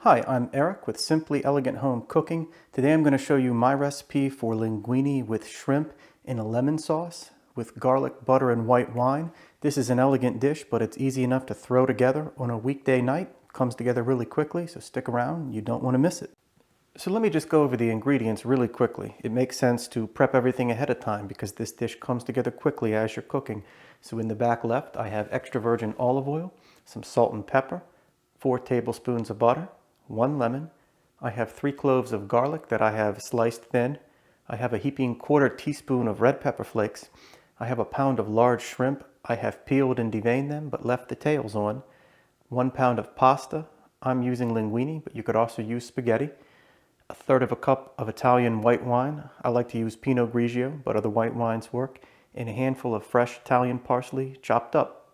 Hi, I'm Eric with Simply Elegant Home Cooking. Today I'm going to show you my recipe for linguine with shrimp in a lemon sauce with garlic, butter, and white wine. This is an elegant dish, but it's easy enough to throw together on a weekday night. It comes together really quickly, so stick around. You don't want to miss it. So let me just go over the ingredients really quickly. It makes sense to prep everything ahead of time because this dish comes together quickly as you're cooking. So in the back left, I have extra virgin olive oil, some salt and pepper, 4 tablespoons of butter, 1 lemon. I have 3 cloves of garlic that I have sliced thin. I have a heaping 1/4 teaspoon of red pepper flakes. I have a pound of large shrimp. I have peeled and deveined them but left the tails on. 1 pound of pasta. I'm using linguine, but you could also use spaghetti. 1/3 cup of Italian white wine. I like to use Pinot Grigio, but other white wines work. And a handful of fresh Italian parsley chopped up.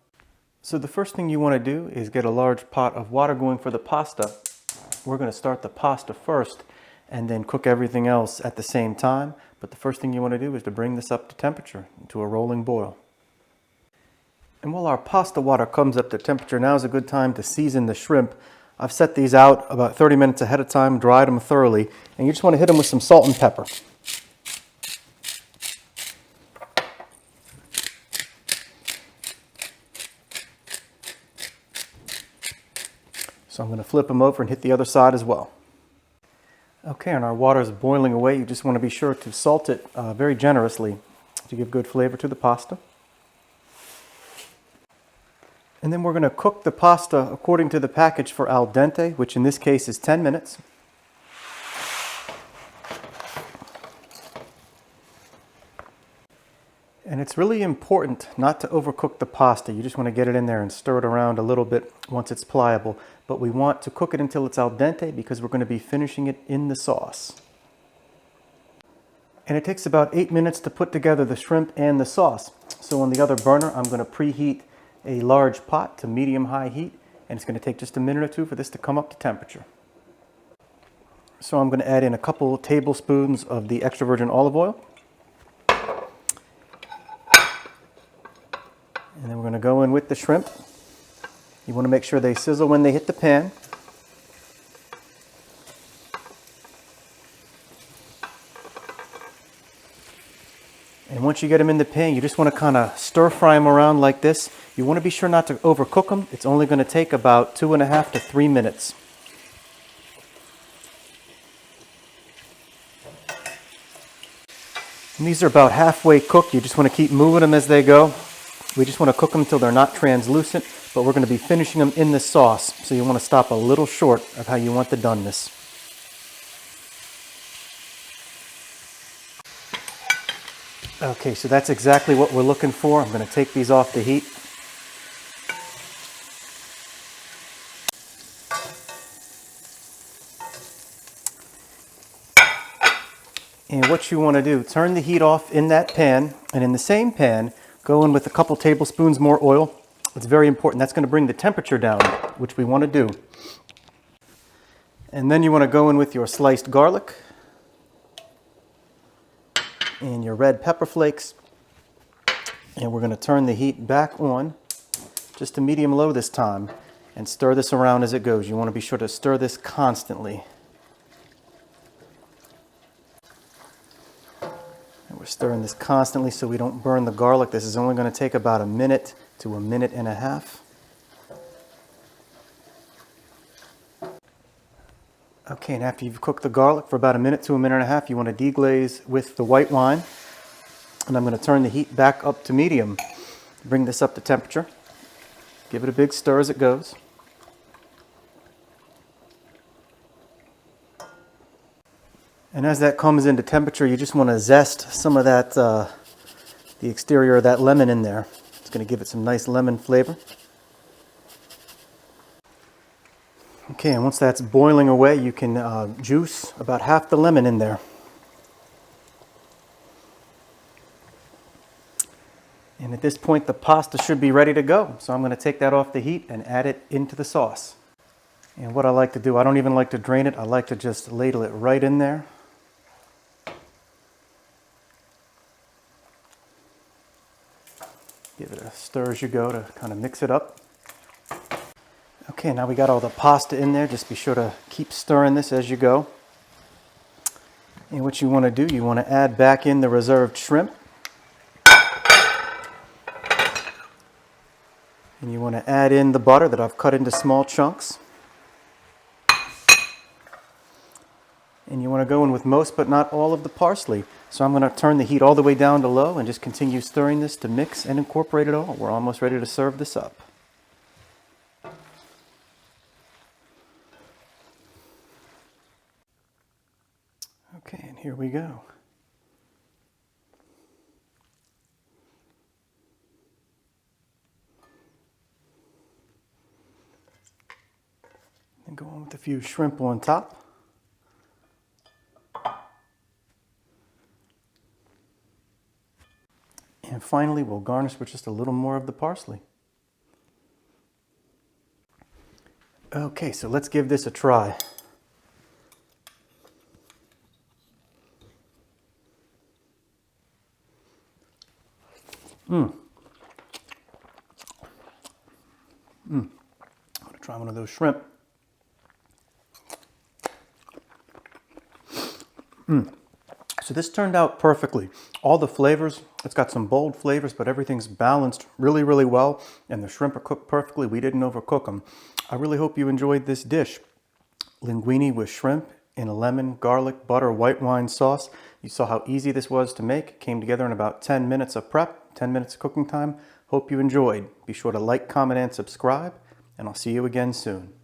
So the first thing you want to do is get a large pot of water going for the pasta. We're going to start the pasta first and then cook everything else at the same time. But the first thing you want to do is to bring this up to temperature, to a rolling boil. And while our pasta water comes up to temperature, now is a good time to season the shrimp. I've set these out about 30 minutes ahead of time, dried them thoroughly, and you just want to hit them with some salt and pepper. So I'm going to flip them over and hit the other side as well. Okay, and our water is boiling away. You just want to be sure to salt it very generously to give good flavor to the pasta. And then we're going to cook the pasta according to the package for al dente, which in this case is 10 minutes. And it's really important not to overcook the pasta. You just want to get it in there and stir it around a little bit once it's pliable. But we want to cook it until it's al dente because we're going to be finishing it in the sauce. And it takes about 8 minutes to put together the shrimp and the sauce. So on the other burner, I'm going to preheat a large pot to medium-high heat, and it's going to take just a minute or two for this to come up to temperature. So I'm going to add in a couple tablespoons of the extra virgin olive oil. And then we're going to go in with the shrimp. You want to make sure they sizzle when they hit the pan. And once you get them in the pan, you just want to kind of stir fry them around like this. You want to be sure not to overcook them. It's only going to take about 2.5 to 3 minutes. And these are about halfway cooked. You just want to keep moving them as they go. We just want to cook them until they're not translucent, but we're going to be finishing them in the sauce. So you want to stop a little short of how you want the doneness. Okay, so that's exactly what we're looking for. I'm going to take these off the heat. And what you want to do, turn the heat off in that pan, and in the same pan, go in with a couple tablespoons more oil. It's very important. That's going to bring the temperature down, which we want to do. And then you want to go in with your sliced garlic and your red pepper flakes. And we're going to turn the heat back on, just to medium-low this time, and stir this around as it goes. You want to be sure to stir this constantly. We're stirring this constantly so we don't burn the garlic. This is only going to take about a minute to 1.5 minutes. Okay, and after you've cooked the garlic for about 1 minute to 1.5 minutes, you want to deglaze with the white wine. And I'm going to turn the heat back up to medium. Bring this up to temperature. Give it a big stir as it goes. And as that comes into temperature, you just want to zest some of that, the exterior of that lemon in there. It's going to give it some nice lemon flavor. Okay, and once that's boiling away, you can juice about half the lemon in there. And at this point, the pasta should be ready to go. So I'm going to take that off the heat and add it into the sauce. And what I like to do, I don't even like to drain it. I like to just ladle it right in there. Give it a stir as you go to kind of mix it up. Okay, now we got all the pasta in there. Just be sure to keep stirring this as you go. And what you want to do, you want to add back in the reserved shrimp. And you want to add in the butter that I've cut into small chunks. And you want to go in with most but not all of the parsley. So I'm going to turn the heat all the way down to low and just continue stirring this to mix and incorporate it all. We're almost ready to serve this up. Okay, and here we go. And go on with a few shrimp on top. And finally, we'll garnish with just a little more of the parsley. Okay, so let's give this a try. I'm gonna try one of those shrimp. So this turned out perfectly. All the flavors, it's got some bold flavors, but everything's balanced really, really well. And the shrimp are cooked perfectly. We didn't overcook them. I really hope you enjoyed this dish. Linguine with shrimp in a lemon, garlic, butter, white wine sauce. You saw how easy this was to make. It came together in about 10 minutes of prep, 10 minutes of cooking time. Hope you enjoyed. Be sure to like, comment, and subscribe, and I'll see you again soon.